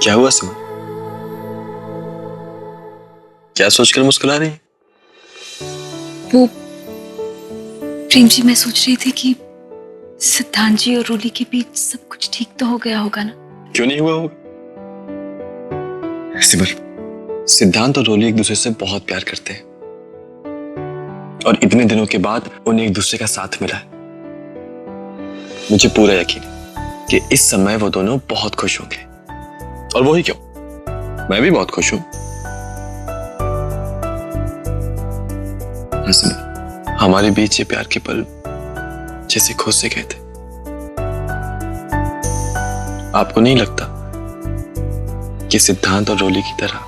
क्या हुआ सिमर? क्या सोचकर मुस्कुरा रही है? वो प्रेम जी, मैं सोच रही थी कि सिद्धांत जी और रूली के बीच सब कुछ ठीक तो हो गया होगा ना? क्यों नहीं हुआ होगा? सिमर, सिद्धांत और रोली एक दूसरे से बहुत प्यार करते हैं और इतने दिनों के बाद उन्हें एक दूसरे का साथ मिला है। मुझे पूरा यकीन है कि इस समय वो दोनों बहुत खुश होंगे। और वो ही क्यों, मैं भी बहुत खुश हूं। हाँ सिमर, हमारे बीच ये प्यार के पल जैसे खो से गए थे। आपको नहीं लगता कि सिद्धांत और रोली की तरह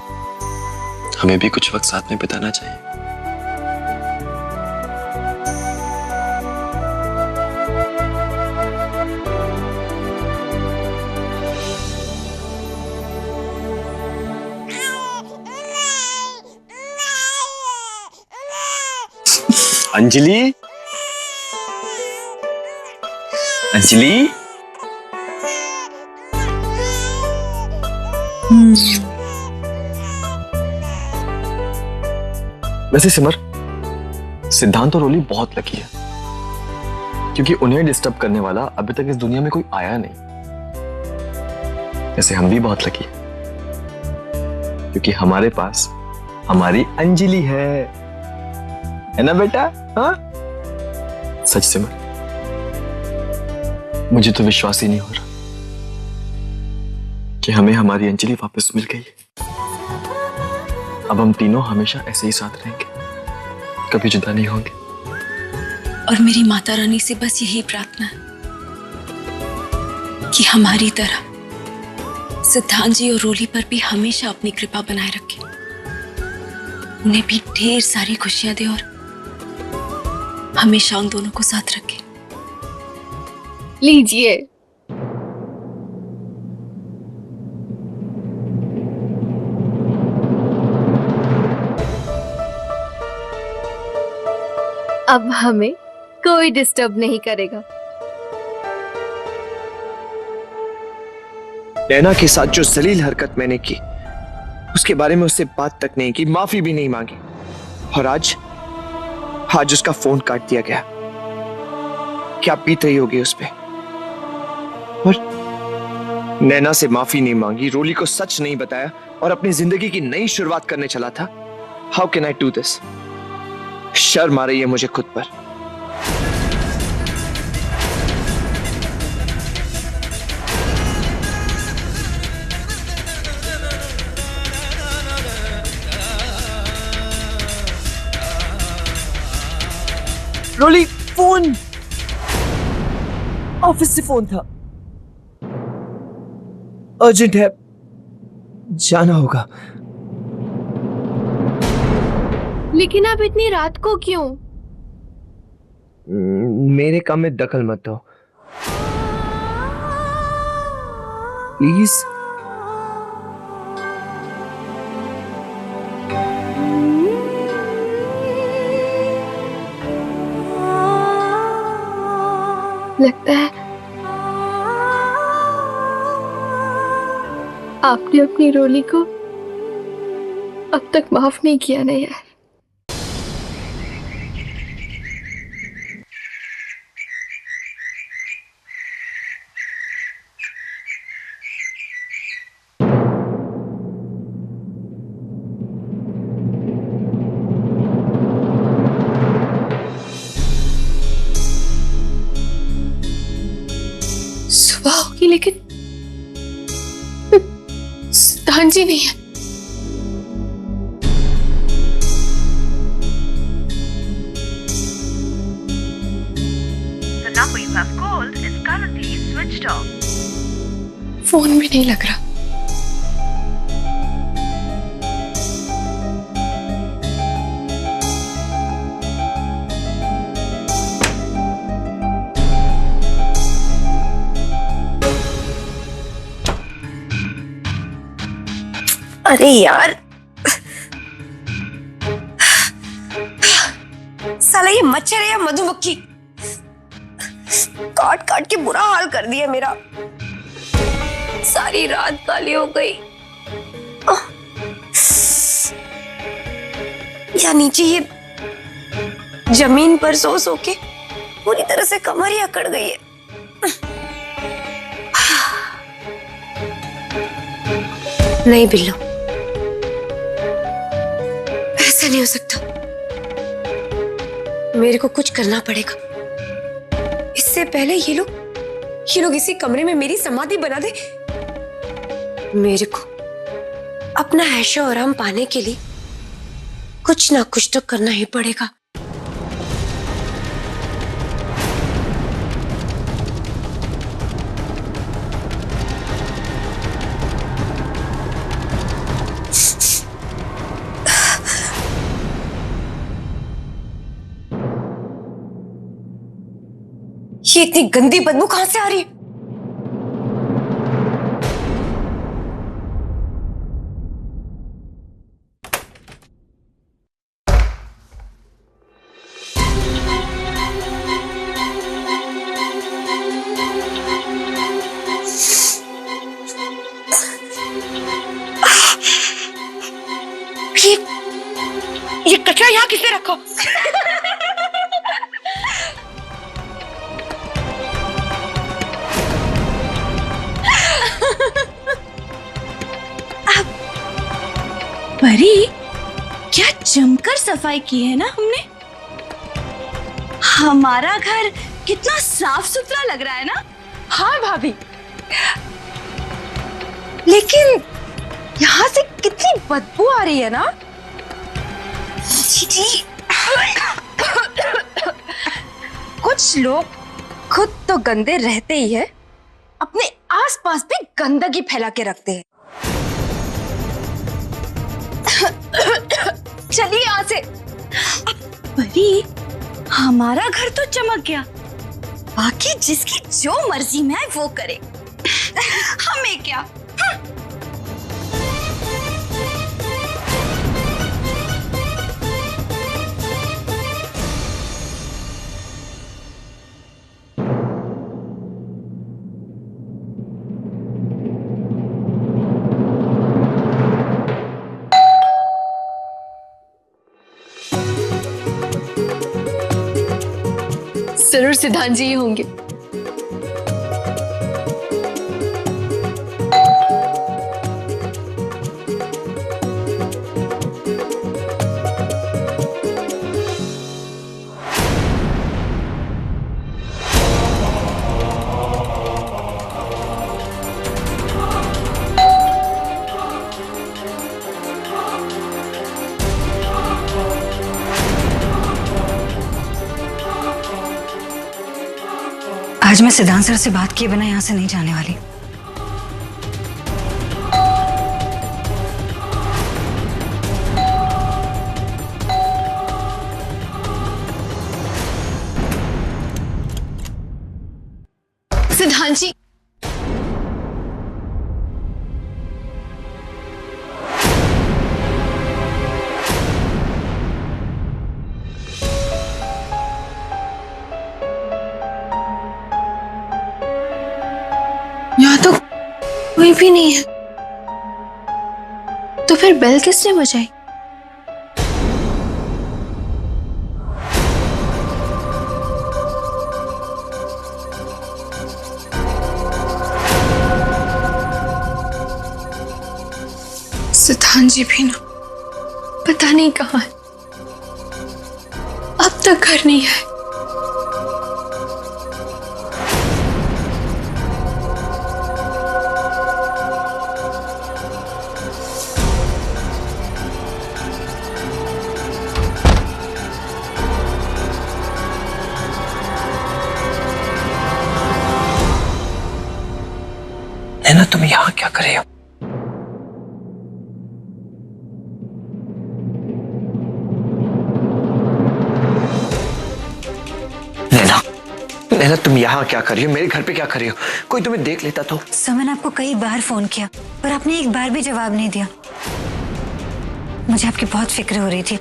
हमें भी कुछ वक्त साथ में बिताना चाहिए? अंजलि, अंजलि, वैसे सिमर, सिद्धांत और रोली बहुत लकी है क्योंकि उन्हें डिस्टर्ब करने वाला अभी तक इस दुनिया में कोई आया नहीं। वैसे हम भी बहुत लकी है क्योंकि हमारे पास हमारी अंजलि है ना बेटा? हाँ सच सिमर, मुझे तो विश्वास ही नहीं हो रहा कि हमें हमारी अंजलि वापस मिल गई है। अब हम तीनों हमेशा ऐसे ही साथ रहेंगे, कभी जुदा नहीं होंगे। और मेरी माता रानी से बस यही प्रार्थना है कि हमारी तरह सिद्धांत जी और रोली पर भी हमेशा अपनी कृपा बनाए रखे, उन्हें भी ढेर सारी खुशियां दे और हमेशा उन दोनों को साथ रखे। लीजिए। अब हमें कोई डिस्टर्ब नहीं करेगा। नैना के साथ जो जलील हरकत मैंने की, उसके बारे में उससे बात तक नहीं की, माफी भी नहीं मांगी, और आज उसका फोन काट दिया गया। क्या बीत रही होगी उस पे? और नैना से माफी नहीं मांगी, रोली को सच नहीं बताया और अपनी जिंदगी की नई शुरुआत करने चला था। How can I do this? शर्म आ रही है मुझे खुद पर। रोली, फोन ऑफिस से फोन था, अर्जेंट है, जाना होगा। लेकिन आप इतनी रात को क्यों? मेरे काम में दखल मत दो प्लीज। लगता है आपने अपनी रोली को अब तक माफ नहीं किया ना यार। सुबह होगी लेकिन सिद्धांत जी नहीं है। The number you have called is currently switched off. Phone भी नहीं लग रहा। अरे यार, साला ये मच्छर है या मधुमक्खी, काट काट के बुरा हाल कर दिया मेरा। सारी रात काली हो गई। या नीचे ये जमीन पर सो सो के पूरी तरह से कमर ही अकड़ गई है। नहीं बिल्लो, ऐसा नहीं हो सकता। मेरे को कुछ करना पड़ेगा। इससे पहले ये लोग इसी कमरे में मेरी समाधि बना दे। मेरे को अपना ऐशो आराम पाने के लिए कुछ ना कुछ तो करना ही पड़ेगा। ये इतनी गंदी बदबू कहां से आ रही है? ये कचरा यहाँ किसने रखा? परी, क्या जमकर सफाई की है ना हमने। हमारा घर कितना साफ सुथरा लग रहा है ना। हाँ भाभी, लेकिन यहाँ से कितनी बदबू आ रही है ना। जी कुछ लोग खुद तो गंदे रहते ही है, अपने आसपास भी गंदगी फैला के रखते हैं। चलिए यहाँ से। परी, हमारा घर तो चमक गया, बाकी जिसकी जो मर्जी में है वो करे, हमें क्या। जरूर सिद्धांत जी ही होंगे। आज मैं सिद्धांत सर से बात किए बिना यहाँ से नहीं जाने वाली। सिद्धांत जी, यहाँ तो कोई भी नहीं है। तो फिर बेल किसने बजाई? सिद्धांत जी भी ना पता नहीं कहाँ है, अब तक घर नहीं है। नैना, तुम यहाँ क्या कर रहे हो? नैना, नैना, तुम यहाँ क्या कर रही हो? मेरे घर पे क्या कर रही हो? कोई तुम्हें देख लेता तो। सर, मैंने आपको कई बार फोन किया पर आपने एक बार भी जवाब नहीं दिया। मुझे आपकी बहुत फिक्र हो रही थी,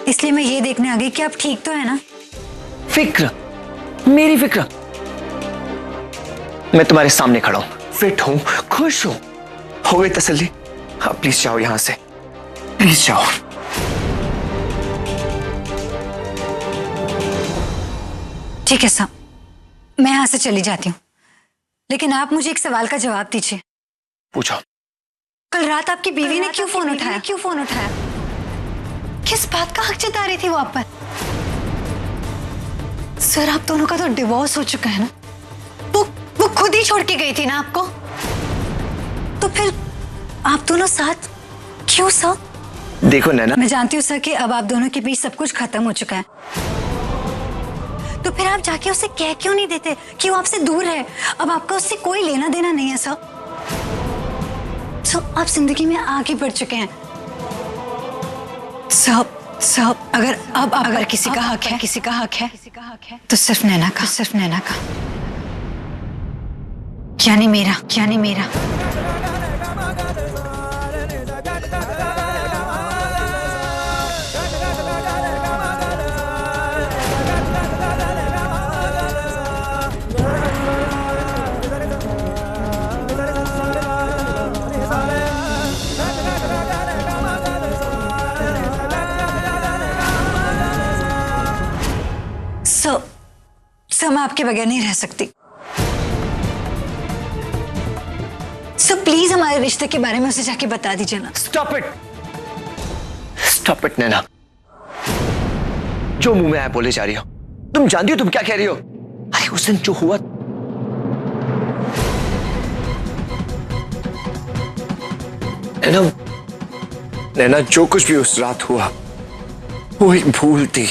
इसलिए मैं ये देखने आ गई कि आप ठीक तो है ना। फिक्र? मेरी फिक्र? मैं तुम्हारे सामने खड़ा हूं, फिट हूं, खुश हूं। हो गई तसल्ली? हाँ प्लीज जाओ यहां से, प्लीज जाओ। ठीक है साहब, मैं यहां से चली जाती हूँ, लेकिन आप मुझे एक सवाल का जवाब दीजिए। पूछो। कल रात आपकी बीवी ने क्यों फोन उठाया? किस बात का हक जता रही थी वो आप पर? सर, आप दोनों का तो डिवोर्स हो चुका है ना? वो खुद ही छोड़ के गई थी ना आपको? तो फिर आप दोनों साथ क्यों सर? देखो नैना, मैं जानती हूँ सर कि अब आप दोनों के बीच सब कुछ खत्म हो चुका है, तो फिर आप जाके उसे कह क्यों नहीं देते कि वो आपसे दूर है? अब आपका उससे कोई लेना देना नहीं है सर। आप जिंदगी में आगे बढ़ चुके हैं सब। अगर किसी का हक है तो सिर्फ नैना का, यानी मेरा। सर, मैं आपके बगैर नहीं रह सकती। सर प्लीज हमारे रिश्ते के बारे में उसे जाके बता दीजिए ना। स्टॉप इट नैना, जो मुंह में आया बोले जा रही हो। तुम जानती हो तुम क्या कह रही हो? अरे उस दिन जो हुआ, नैना जो कुछ भी उस रात हुआ वो एक भूल थी।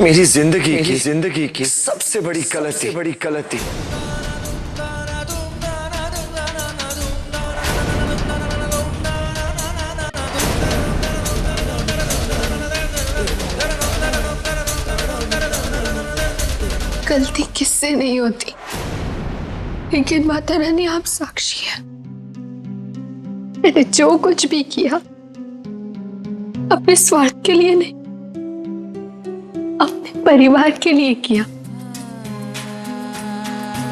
मेरी जिंदगी की सबसे बड़ी गलती। गलती किससे नहीं होती, लेकिन माता रानी आप साक्षी है। मैंने जो कुछ भी किया अपने स्वार्थ के लिए नहीं, अपने परिवार के लिए किया।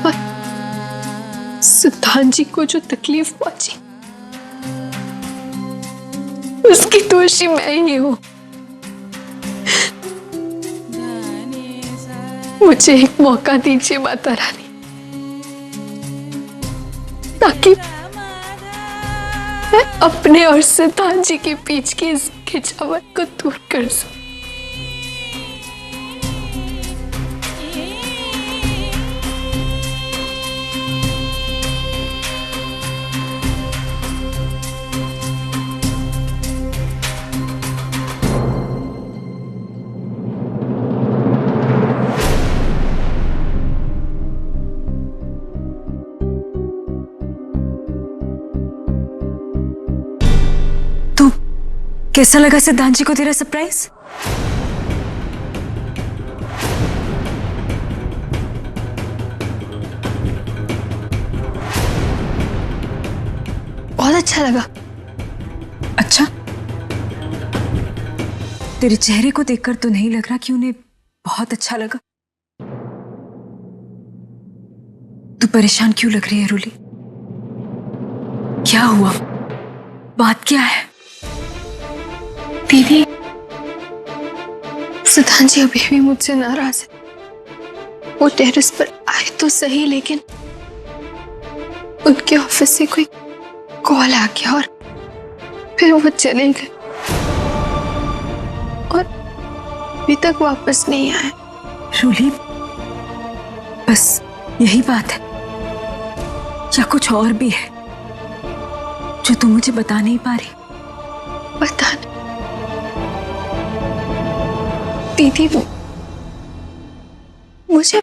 और सिद्धांत जी को जो तकलीफ पहुंची उसकी दोषी मैं ही हूं। मुझे एक मौका दीजिए माता रानी, ताकि मैं अपने और सिद्धांत जी के बीच की इस खिंचावट को दूर कर सकूं। कैसा लगा सिद्धांत जी को तेरा सरप्राइज? बहुत अच्छा लगा। अच्छा, तेरे चेहरे को देखकर तो नहीं लग रहा कि उन्हें बहुत अच्छा लगा। तू परेशान क्यों लग रही है रूली? क्या हुआ? बात क्या है? दीदी, सिद्धांत जी अभी भी मुझसे नाराज है। वो टेरेस पर आए तो सही, लेकिन उनके ऑफिस से कोई कॉल आ गया और फिर वो चले गए और अभी तक वापस नहीं आए। रूली, बस यही बात है या कुछ और भी है जो तुम मुझे बता नहीं पा रही? पता नहीं दीदी, मुझे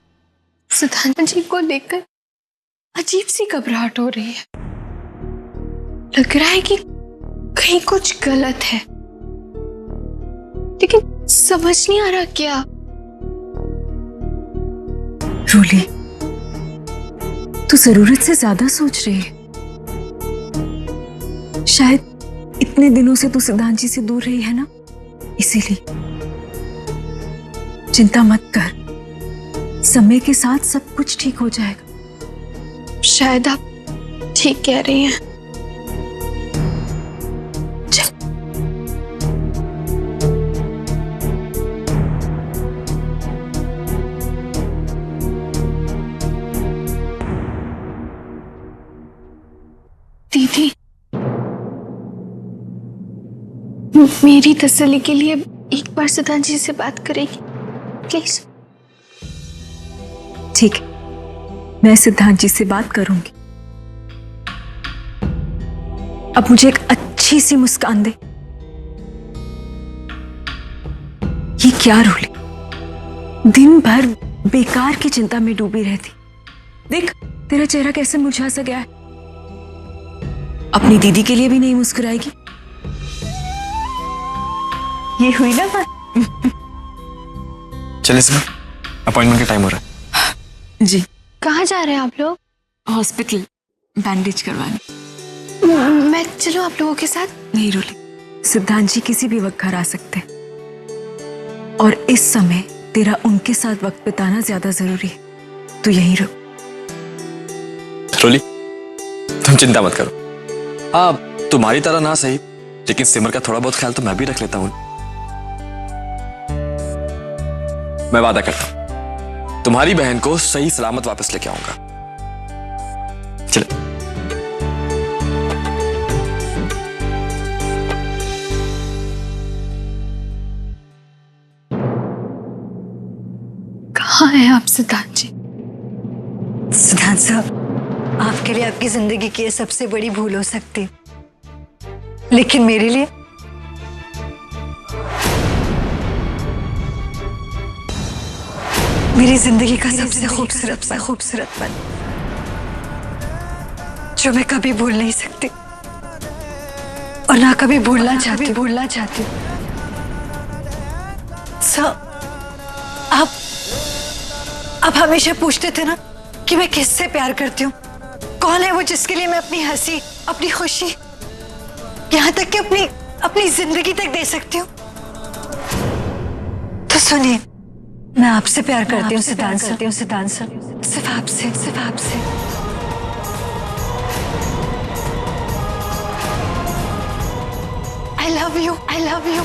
सिद्धांत जी को देखकर अजीब सी घबराहट हो रही है। लग रहा है कि कहीं कुछ गलत है, लेकिन समझ नहीं आ रहा क्या। रूली, तू जरूरत से ज्यादा सोच रही है। शायद इतने दिनों से तू सिद्धांत जी से दूर रही है ना, इसीलिए। चिंता मत कर, समय के साथ सब कुछ ठीक हो जाएगा। शायद आप ठीक कह रही हैं। मेरी तसल्ली के लिए एक बार सिद्धांत जी से बात करेगी प्लीज? ठीक है, मैं सिद्धांत जी से बात करूंगी। अब मुझे एक अच्छी सी मुस्कान दे। ये क्या रोली, दिन भर बेकार की चिंता में डूबी रहती। देख तेरा चेहरा कैसे मुरझा सा गया है। अपनी दीदी के लिए भी नहीं मुस्कुराएगी। ये हुई ना बात। चले इसमें, अपॉइंटमेंट का टाइम हो रहा है। जी, कहाँ जा रहे हैं आप लोग? हॉस्पिटल बैंडेज करवाने। मैं चलो आप लोगों के साथ? नहीं रोली, सिद्धांत जी किसी भी वक्त घर आ सकते हैं और इस समय तेरा उनके साथ वक्त बिताना ज्यादा जरूरी है। तू यहीं रुक। रोली, तुम चिंता मत करो। तुम्हारी तरह ना सही, लेकिन सिमर का थोड़ा बहुत ख्याल तो मैं भी रख लेता हूं। मैं वादा करता हूं तुम्हारी बहन को सही सलामत वापस लेके आऊंगा। चलो। कहाँ है आप सिद्धांत जी? सिद्धांत साहब, आपके लिए आपकी जिंदगी की ये सबसे बड़ी भूल हो सकती, लेकिन मेरे लिए मेरी जिंदगी का सबसे खूबसूरत पल जो मैं कभी भूल नहीं सकती और ना कभी भूलना चाहती हूँ। आप हमेशा पूछते थे ना कि मैं किससे प्यार करती हूँ, कौन है वो जिसके लिए मैं अपनी हंसी, अपनी खुशी, यहाँ तक कि अपनी जिंदगी तक दे सकती हूँ। तो सुनिए, मैं आपसे प्यार करती हूँ सिद्धांत सर, सिर्फ आपसे। I love you.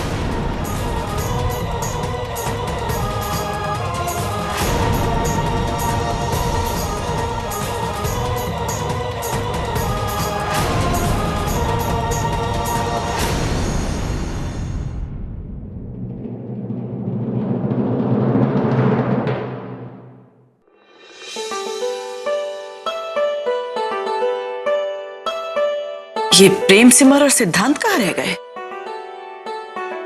ये प्रेम, सिमर और सिद्धांत कहाँ रह गए?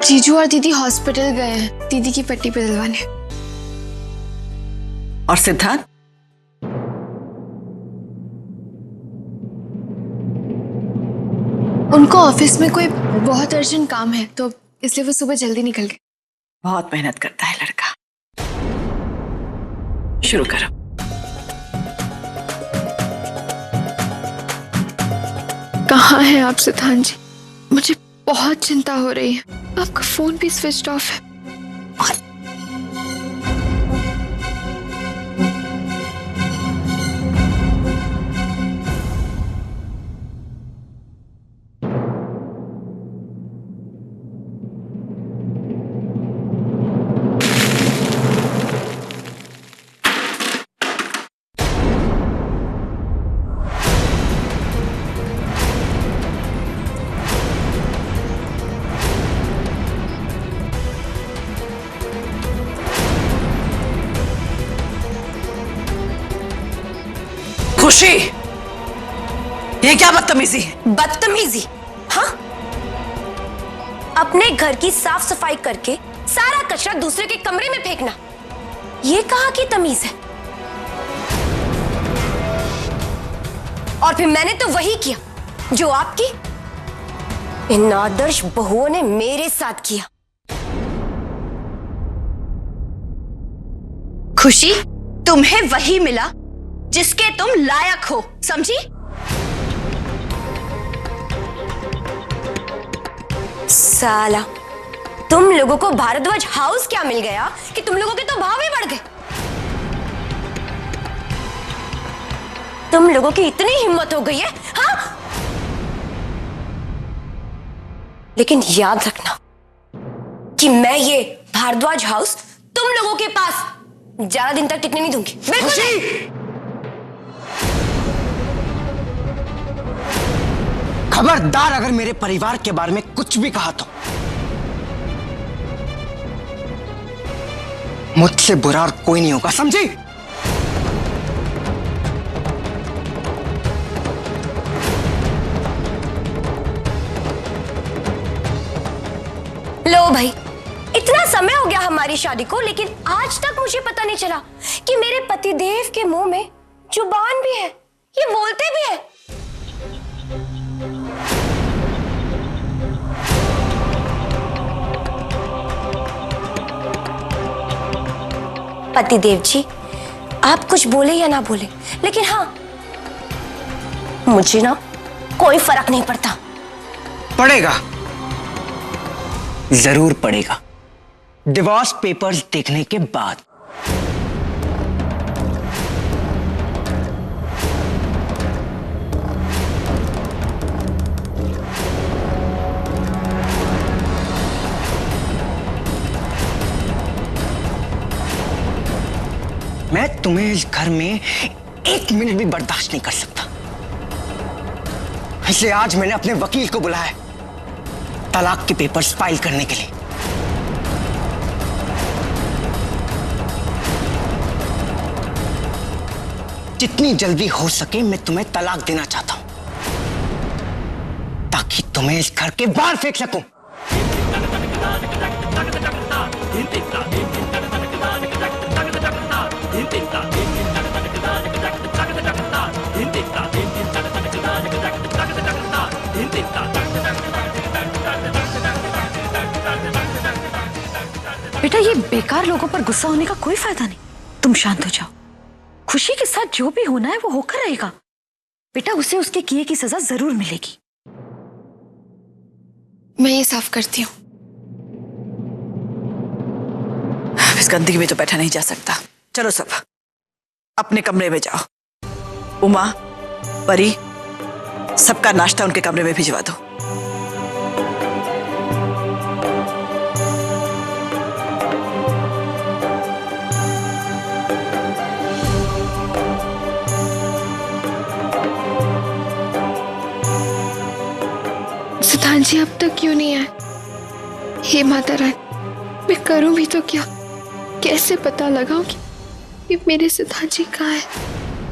जीजू और दीदी हॉस्पिटल गए हैं दीदी की पट्टी बदलवाने। और सिद्धांत? उनको ऑफिस में कोई बहुत अर्जेंट काम है तो इसलिए वो सुबह जल्दी निकल गए। बहुत मेहनत करता है लड़का। शुरू करो। कहाँ हैं आप सिद्धांत जी? मुझे बहुत चिंता हो रही है। आपका फोन भी स्विच ऑफ है। खुशी, ये क्या बदतमीजी है? बदतमीजी? हाँ, अपने घर की साफ सफाई करके सारा कचरा दूसरे के कमरे में फेंकना, ये कहाँ की तमीज है? और फिर मैंने तो वही किया जो आपकी इन आदर्श बहुओं ने मेरे साथ किया। खुशी, तुम्हें वही मिला जिसके तुम लायक हो, समझी? साला, तुम लोगों को भारद्वाज हाउस क्या मिल गया कि तुम लोगों के तो भाव ही बढ़ गए। तुम लोगों की इतनी हिम्मत हो गई है, हाँ? लेकिन याद रखना कि मैं ये भारद्वाज हाउस तुम लोगों के पास ज्यादा दिन तक टिकने नहीं दूंगी। बिल्कुल नहीं। खबरदार अगर मेरे परिवार के बारे में कुछ भी कहा तो मुझसे बुरा और कोई नहीं होगा, समझी? लो भाई, इतना समय हो गया हमारी शादी को, लेकिन आज तक मुझे पता नहीं चला कि मेरे पतिदेव के मुंह में जुबान भी है, ये बोलते भी है। पतिदेव जी, आप कुछ बोले या ना बोले, लेकिन हाँ, मुझे ना कोई फर्क नहीं पड़ता। पड़ेगा, जरूर पड़ेगा, डिवोर्स पेपर्स देखने के बाद। मैं तुम्हें इस घर में 1 मिनट भी बर्दाश्त नहीं कर सकता, इसलिए आज मैंने अपने वकील को बुलाया तलाक के पेपर्स फाइल करने के लिए। जितनी जल्दी हो सके मैं तुम्हें तलाक देना चाहता हूं, ताकि तुम्हें इस घर के बाहर फेंक सकूं। बेटा, ये बेकार लोगों पर गुस्सा होने का कोई फायदा नहीं। तुम शांत हो जाओ। खुशी के साथ जो भी होना है वो होकर रहेगा। बेटा, उसे उसके किए की सजा जरूर मिलेगी। मैं ये साफ करती हूँ। इस गंदगी में तो बैठा नहीं जा सकता। चलो सब अपने कमरे में जाओ। उमा, परी, सबका नाश्ता उनके कमरे में भिजवा दो। सिद्धांत जी अब तक क्यों नहीं आए? हे माता रानी, मैं करूं भी तो क्या? कैसे पता लगाऊं कि मेरे सिद्धांत जी कहाँ है?